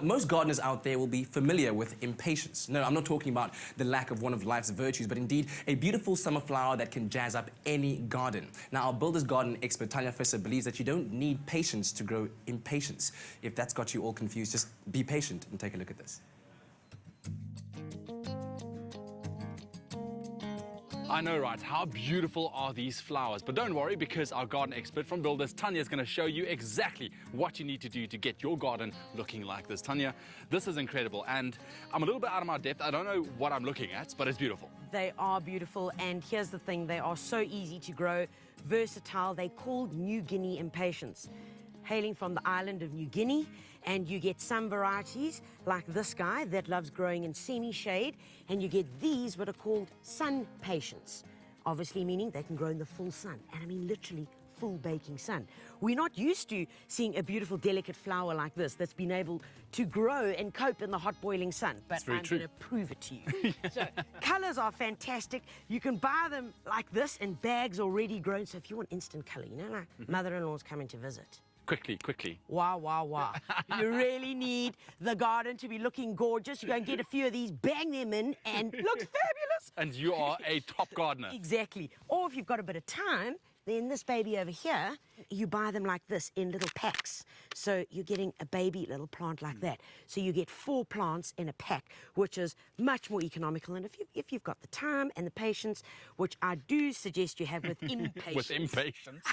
Most gardeners out there will be familiar with impatience. No, I'm not talking about the lack of one of life's virtues, but indeed a beautiful summer flower that can jazz up any garden. Now, our builder's garden expert, Tanya Visser, believes that you don't need patience to grow impatience. If that's got you all confused, just be patient and take a look at this. I know, right? How beautiful are these flowers? But don't worry, because our garden expert from Builders, Tanya, is going to show you exactly what you need to do to get your garden looking like this. Tanya, this is incredible, and I'm a little bit out of my depth. I don't know what I'm looking at, but it's beautiful. They are beautiful, and here's the thing, they are so easy to grow, versatile. They're called New Guinea Impatience, hailing from the island of New Guinea, and you get some varieties like this guy that loves growing in semi-shade, and you get these what are called sunpatience, obviously meaning they can grow in the full sun, and I mean literally full baking sun. We're not used to seeing a beautiful, delicate flower like this that's been able to grow and cope in the hot boiling sun, but I'm going to prove it to you. So, colours are fantastic. You can buy them like this in bags already grown, so if you want instant colour, you know, like mother-in-law's coming to visit. Quickly. Wow, wow, wow. You really need the garden to be looking gorgeous. You go and get a few of these, bang them in, and looks fabulous. And you are a top gardener. Exactly. Or if you've got a bit of time, then this baby over here, you buy them like this in little packs. So you're getting a baby little plant like that. So you get 4 plants in a pack, which is much more economical. And if you've got the time and the patience, which I do suggest you have with impatience. With impatience.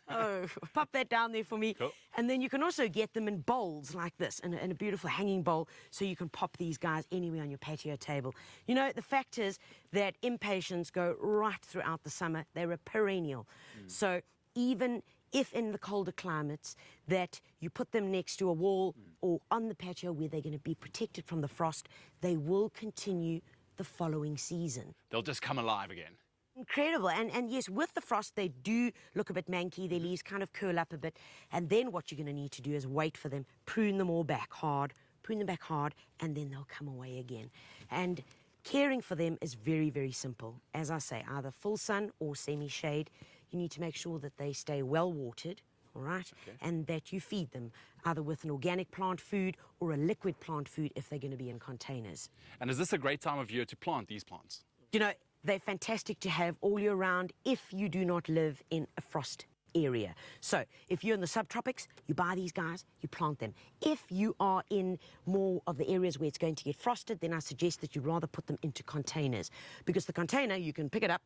Oh, pop that down there for me. Cool. And then you can also get them in bowls like this, in a beautiful hanging bowl, so you can pop these guys anywhere on your patio table. You know, the fact is that impatiens go right throughout the summer. They're a perennial. So even if in the colder climates that you put them next to a wall or on the patio where they're going to be protected from the frost, they will continue the following season. They'll just come alive again. Incredible. And yes, with the frost, they do look a bit manky. Their leaves kind of curl up a bit. And then what you're going to need to do is wait for them, prune them back hard, and then they'll come away again. And caring for them is very, very simple. As I say, either full sun or semi-shade. You need to make sure that they stay well watered, all right? Okay. And that you feed them either with an organic plant food or a liquid plant food if they're going to be in containers. And is this a great time of year to plant these plants? You know, they're fantastic to have all year round if you do not live in a frost area. So if you're in the subtropics, you buy these guys, you plant them. If you are in more of the areas where it's going to get frosted, then I suggest that you rather put them into containers, because the container, you can pick it up,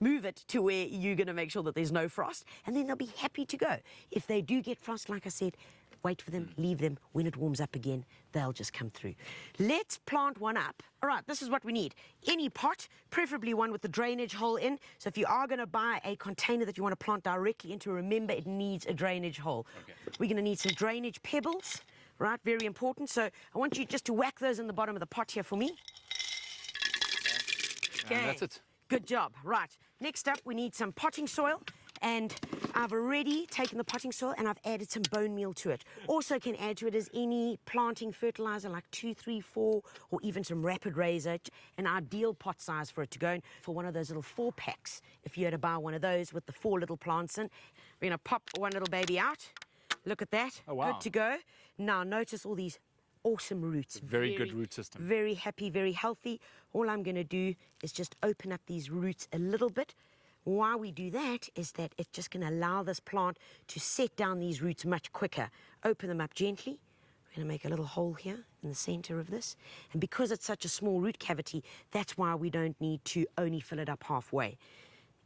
move it to where you're going to make sure that there's no frost, and then they'll be happy to go. If they do get frost, like I said, wait for them, leave them. When it warms up again, they'll just come through. Let's plant one up. All right, this is what we need. Any pot, preferably one with the drainage hole in. So if you are going to buy a container that you want to plant directly into, remember it needs a drainage hole. Okay. We're going to need some drainage pebbles, right? Very important. So I want you just to whack those in the bottom of the pot here for me. Okay. And that's it. Good job. Right. Next up, we need some potting soil. And I've already taken the potting soil and I've added some bone meal to it. Also can add to it is any planting fertilizer like 2, 3, 4, or even some rapid raiser. An ideal pot size for it to go in for one of those little 4 packs. If you had to buy one of those with the 4 little plants in, we're going to pop one little baby out. Look at that. Oh, wow. Good to go. Now notice all these awesome roots. Very good root system. Very happy, very healthy. All I'm going to do is just open up these roots a little bit. Why we do that is that it's just going to allow this plant to set down these roots much quicker. Open them up gently. We're going to make a little hole here in the center of this. And because it's such a small root cavity, that's why we don't need to only fill it up halfway.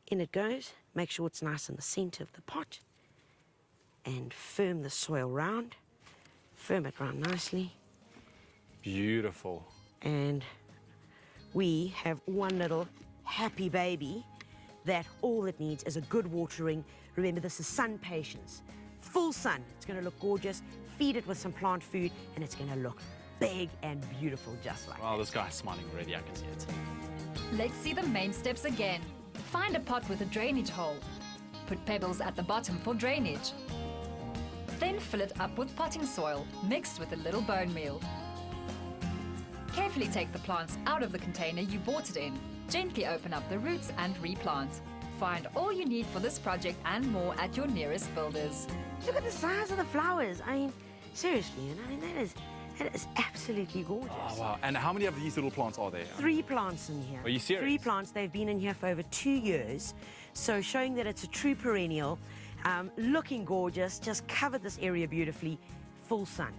In it goes. Make sure it's nice in the center of the pot. And firm the soil round. Firm it round nicely. Beautiful. And we have one little happy baby that all it needs is a good watering. Remember, this is sunpatience. Full sun. It's going to look gorgeous. Feed it with some plant food, and it's going to look big and beautiful just like Wow, this guy's smiling already. I can see it. Let's see the main steps again. Find a pot with a drainage hole. Put pebbles at the bottom for drainage. Then fill it up with potting soil, mixed with a little bone meal. Carefully take the plants out of the container you bought it in. Gently open up the roots and replant. Find all you need for this project and more at your nearest builders. Look at the size of the flowers. I mean, Seriously, and I mean, that is absolutely gorgeous. Oh, wow. And how many of these little plants are there? 3 plants in here. Are you serious? 3 plants. They've been in here for over 2 years. So showing that it's a true perennial, looking gorgeous, just covered this area beautifully, full sun.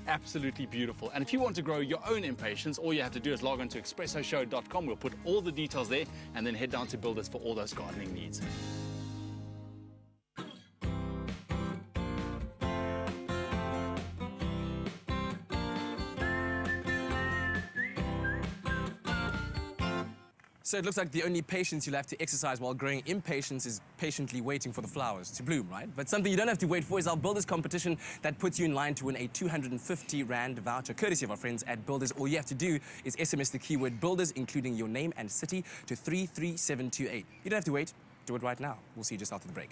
Absolutely beautiful. And if you want to grow your own impatiens, all you have to do is log on to expressoshow.com. We'll put all the details there and then head down to Builders for all those gardening needs. So it looks like the only patience you'll have to exercise while growing impatience is patiently waiting for the flowers to bloom, right? But something you don't have to wait for is our Builders competition that puts you in line to win a 250 Rand voucher, courtesy of our friends at Builders. All you have to do is SMS the keyword Builders, including your name and city, to 33728. You don't have to wait. Do it right now. We'll see you just after the break.